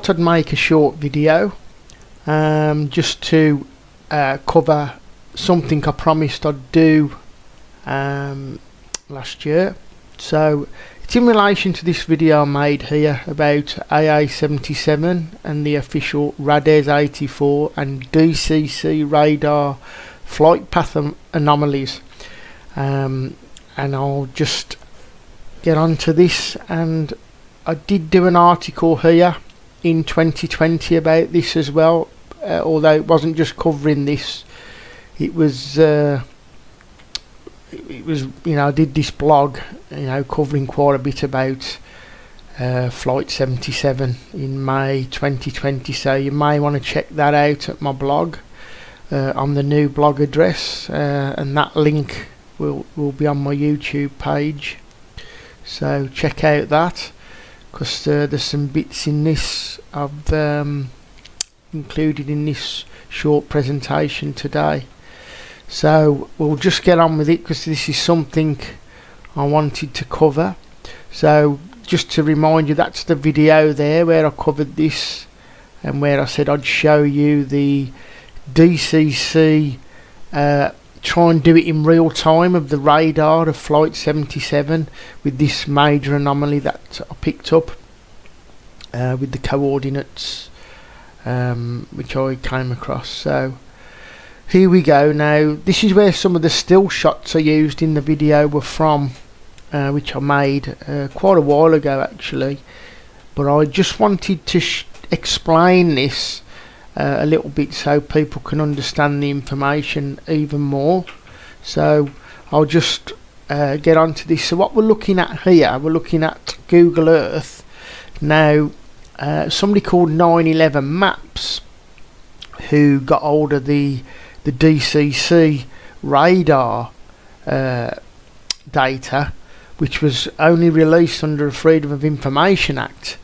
thought I'd make a short video just to cover something I promised I'd do last year. So it's in relation to this video I made here about AA77 and the official Radars 84 and DCC Radar flight path anomalies, and I'll just get onto this. And I did do an article here in 2020 about this as well, although it wasn't just covering this. It was I did this blog, covering quite a bit about Flight 77 in May 2020, so you may want to check that out at my blog on the new blog address, and that link will be on my YouTube page, so check out that, because there's some bits in this I've included in this short presentation today. So we'll just get on with it, because this is something I wanted to cover. So just to remind you, that's the video there where I covered this and where I said I'd show you the DCC try and do it in real time of the radar of Flight 77 with this major anomaly that I picked up with the coordinates which I came across. So here we go. Now this is where some of the still shots I used in the video were from, which I made quite a while ago actually, but I just wanted to explain this a little bit so people can understand the information even more. So I'll just get onto this. So what we're looking at here, we're looking at Google Earth. Now somebody called 911 Maps, who got hold of the DCC radar data, which was only released under a Freedom of Information Act.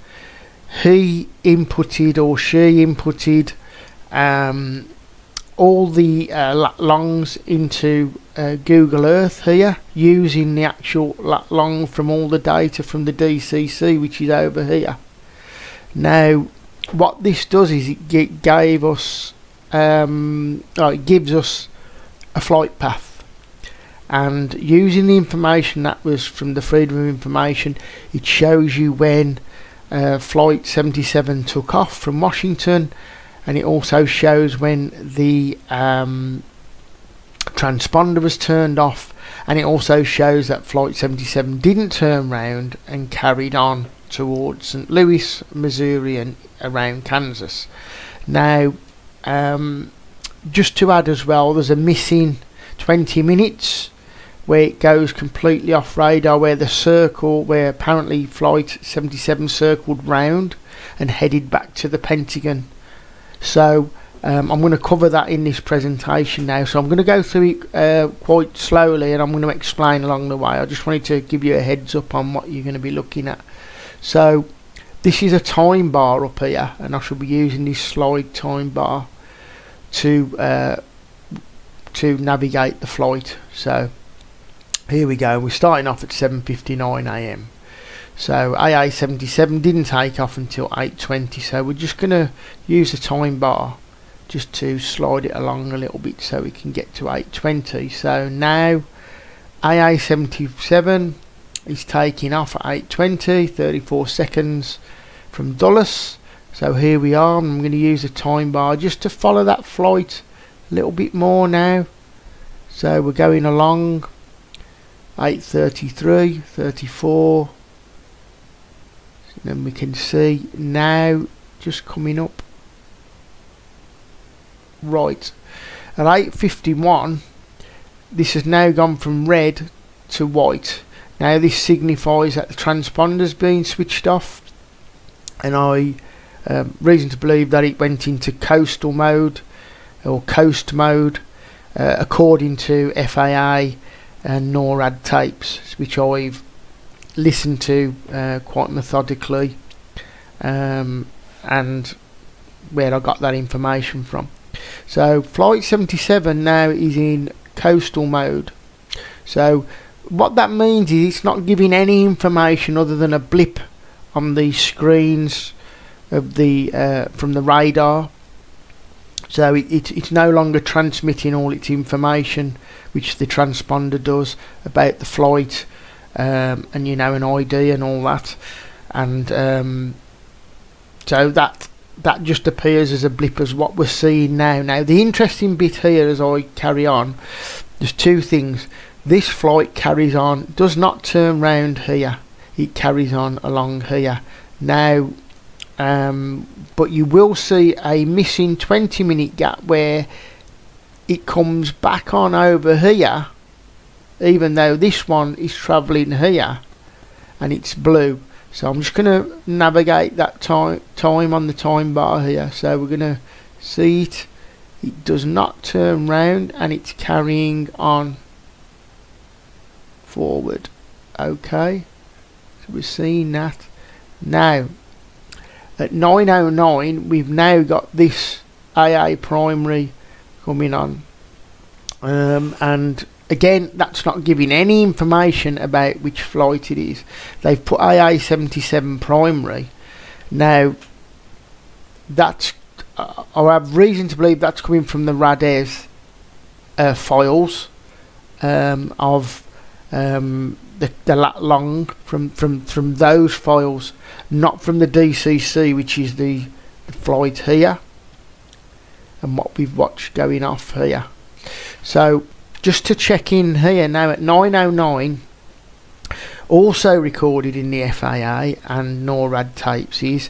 He inputted, or she inputted, all the lat longs into Google Earth here, using the actual lat long from all the data from the DCC, which is over here. Now what this does is it gave us it gives us a flight path, and using the information that was from the Freedom of Information, it shows you when Flight 77 took off from Washington, and it also shows when the transponder was turned off, and it also shows that Flight 77 didn't turn round and carried on towards St. Louis, Missouri, and around Kansas. Now just to add as well, there's a missing 20 minutes where it goes completely off radar, where the circle, where apparently Flight 77 circled round and headed back to the Pentagon. So I'm going to cover that in this presentation now, so I'm going to go through it quite slowly, and I'm going to explain along the way. I just wanted to give you a heads up on what you're going to be looking at. So this is a time bar up here, and I shall be using this slide time bar to navigate the flight. So here we go, we're starting off at 7:59 AM. So AA77 didn't take off until 8:20, so we're just going to use the time bar just to slide it along a little bit so we can get to 8:20. So now AA77 is taking off at 8:20, 34 seconds from Dulles. So here we are, and I'm going to use a time bar just to follow that flight a little bit more now. So we're going along, 8:33, 34, and then we can see now just coming up right at 8:51. This has now gone from red to white. Now this signifies that the transponder's been switched off, and I reason to believe that it went into coastal mode or coast mode, according to FAA and NORAD tapes, which I've listened to quite methodically, and where I got that information from. So Flight 77 now is in coastal mode. So what that means is it's not giving any information other than a blip on the screens of the from the radar. So it's no longer transmitting all its information, which the transponder does, about the flight, and an ID and all that, and so that just appears as a blip as what we're seeing now. Now the interesting bit here, as I carry on, there's two things. This flight carries on, does not turn round here, it carries on along here now. But you will see a missing 20-minute gap where it comes back on over here, even though this one is travelling here and it's blue. So I'm just going to navigate that time on the time bar here. So we're going to see it. It does not turn round and it's carrying on forward. Okay, so we're seeing that now. At 9:09 we've now got this AA primary coming on, and again that's not giving any information about which flight it is. They've put AA77 primary. Now that's I have reason to believe that's coming from the Radar's files of the lat long from those files, not from the DCC, which is the flight here and what we've watched going off here. So just to check in here now at 9:09, also recorded in the FAA and NORAD tapes, is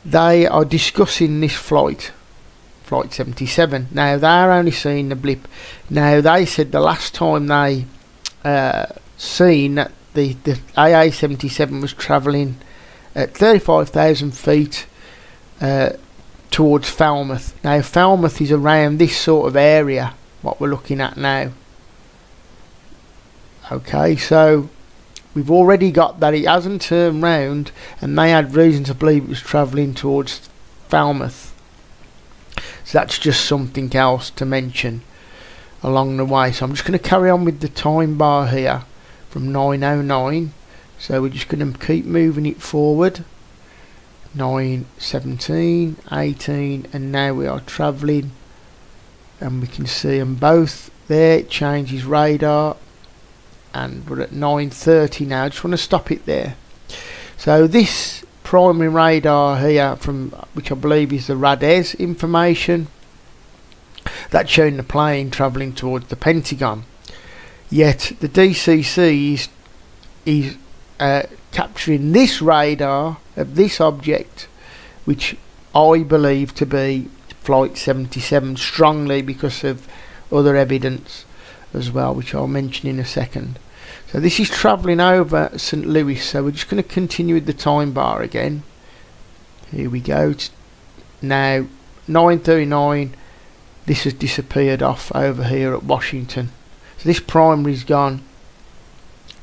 they are discussing this flight 77. Now they're only seeing the blip. Now they said the last time they seen that the AA77 was travelling at 35,000 feet towards Falmouth. Now Falmouth is around this sort of area, what we're looking at now. Okay, so we've already got that it hasn't turned round, and they had reason to believe it was travelling towards Falmouth. So that's just something else to mention along the way. So I'm just going to carry on with the time bar here from 9:09. So we're just going to keep moving it forward. 9:17, 18, and now we are travelling, and we can see them both there. It changes radar, and we're at 9:30 now. I just want to stop it there. So this primary radar here, from which I believe is the Radar's information, that's showing the plane travelling towards the Pentagon. Yet the DCC is capturing this radar of this object, which I believe to be Flight 77, strongly because of other evidence as well, which I'll mention in a second. So this is travelling over St. Louis, so we're just going to continue with the time bar again. Here we go. It's now 9:39. This has disappeared off over here at Washington. So this primary's gone.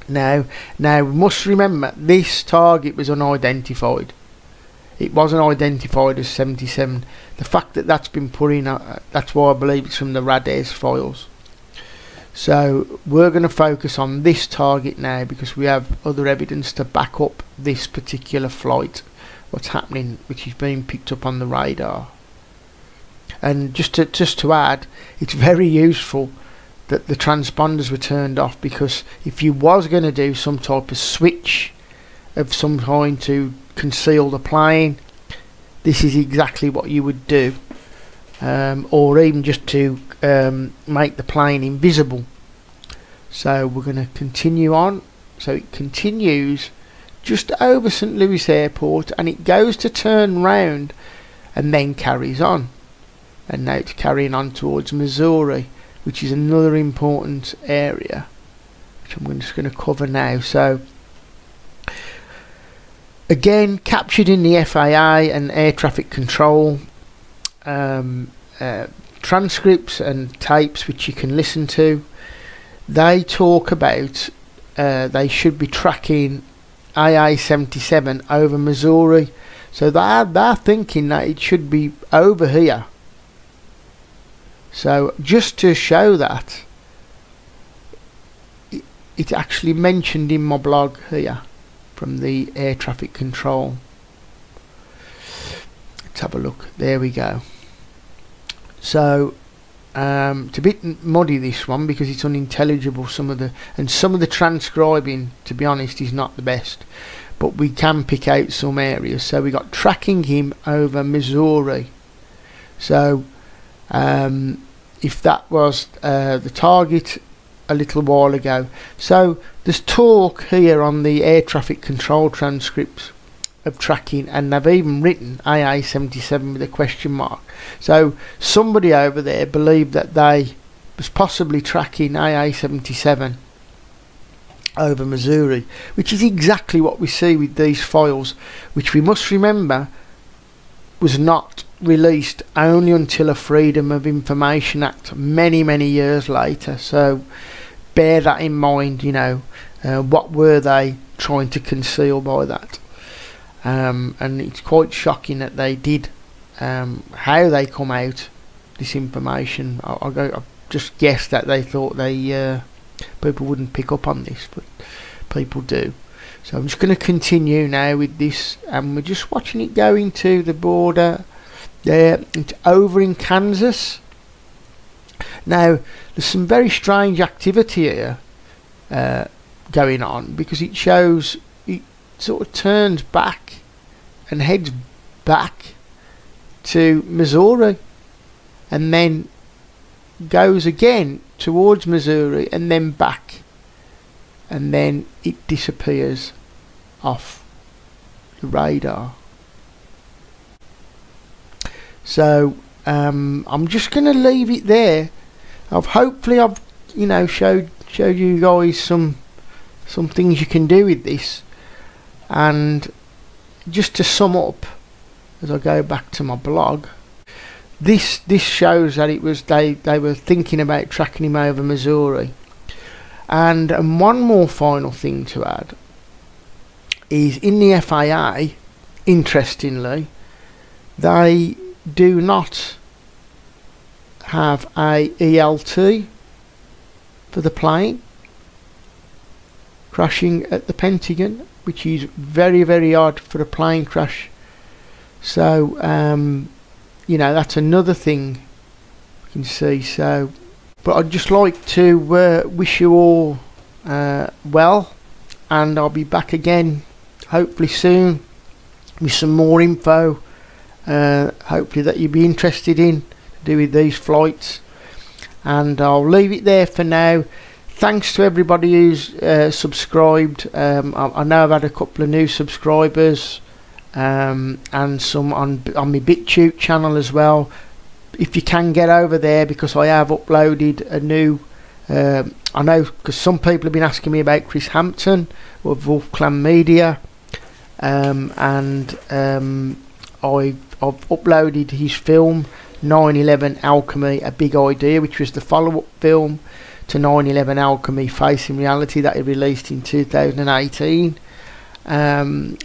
Now we must remember this target was unidentified. It wasn't identified as 77. The fact that that's been put in, that's why I believe it's from the Radar's files. So we're going to focus on this target now, because we have other evidence to back up this particular flight, what's happening, which is being picked up on the radar. And just to add, it's very useful that the transponders were turned off, because if you was going to do some type of switch of some kind to conceal the plane, this is exactly what you would do, or even just to make the plane invisible. So we're going to continue on. So it continues just over St. Louis Airport, and it goes to turn round and then carries on, and now it's carrying on towards Missouri, which is another important area, which I'm just going to cover now. So again, captured in the FAA and air traffic control transcripts and tapes, which you can listen to. They talk about they should be tracking AA77 over Missouri, so they're thinking that it should be over here. So just to show that, it's actually mentioned in my blog here from the air traffic control. let's have a look. There we go. So it's a bit muddy, this one, because it's unintelligible, some of the transcribing, to be honest, is not the best, but we can pick out some areas. So we got tracking him over Missouri. So if that was the target a little while ago. So there's talk here on the air traffic control transcripts of tracking, and they've even written AA77 with a question mark. So somebody over there believed that they was possibly tracking AA77 over Missouri, which is exactly what we see with these files, which we must remember was not released only until a Freedom of Information Act many years later. So bear that in mind, you know, what were they trying to conceal by that? And it's quite shocking that they did. How they come out this information, I just guess that they thought people wouldn't pick up on this, but people do. So I'm just going to continue now with this, and we're just watching it go into the border there. It's over in Kansas. Now there's some very strange activity here going on, because it shows it sort of turns back and heads back to Missouri, and then goes again towards Missouri, and then back, and then it disappears off the radar. So I'm just going to leave it there. Hopefully I've you know showed you guys some things you can do with this. And just to sum up, as I go back to my blog, this shows that it was they were thinking about tracking him over Missouri. And one more final thing to add is, in the FAA, interestingly, they do not have a ELT for the plane crashing at the Pentagon, which is very odd for a plane crash. So you know, that's another thing you can see. So, but I'd just like to wish you all well, and I'll be back again hopefully soon with some more info, hopefully that you'll be interested in to do with these flights. And I'll leave it there for now. Thanks to everybody who's subscribed. I know I've had a couple of new subscribers, and some on my BitChute channel as well. If you can get over there, because I have uploaded a new I know, because some people have been asking me about Chris Hampton of Wolf Clan Media, and I've uploaded his film 9/11 Alchemy, A Big Idea, which was the follow-up film to 9/11 Alchemy, Facing Reality, that he released in 2018,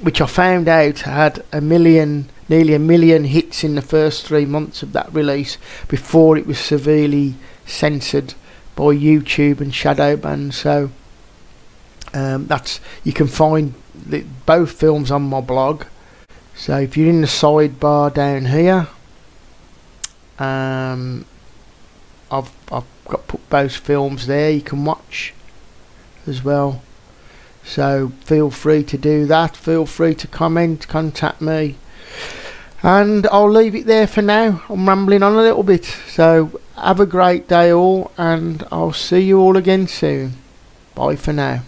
which I found out had nearly a million hits in the first 3 months of that release, before it was severely censored by YouTube and shadow banned. So you can find both films on my blog. So if you're in the sidebar down here, I've put both films there you can watch as well. So feel free to do that. Feel free to comment, contact me, and I'll leave it there for now. I'm rambling on a little bit. So have a great day all, and I'll see you all again soon. Bye for now.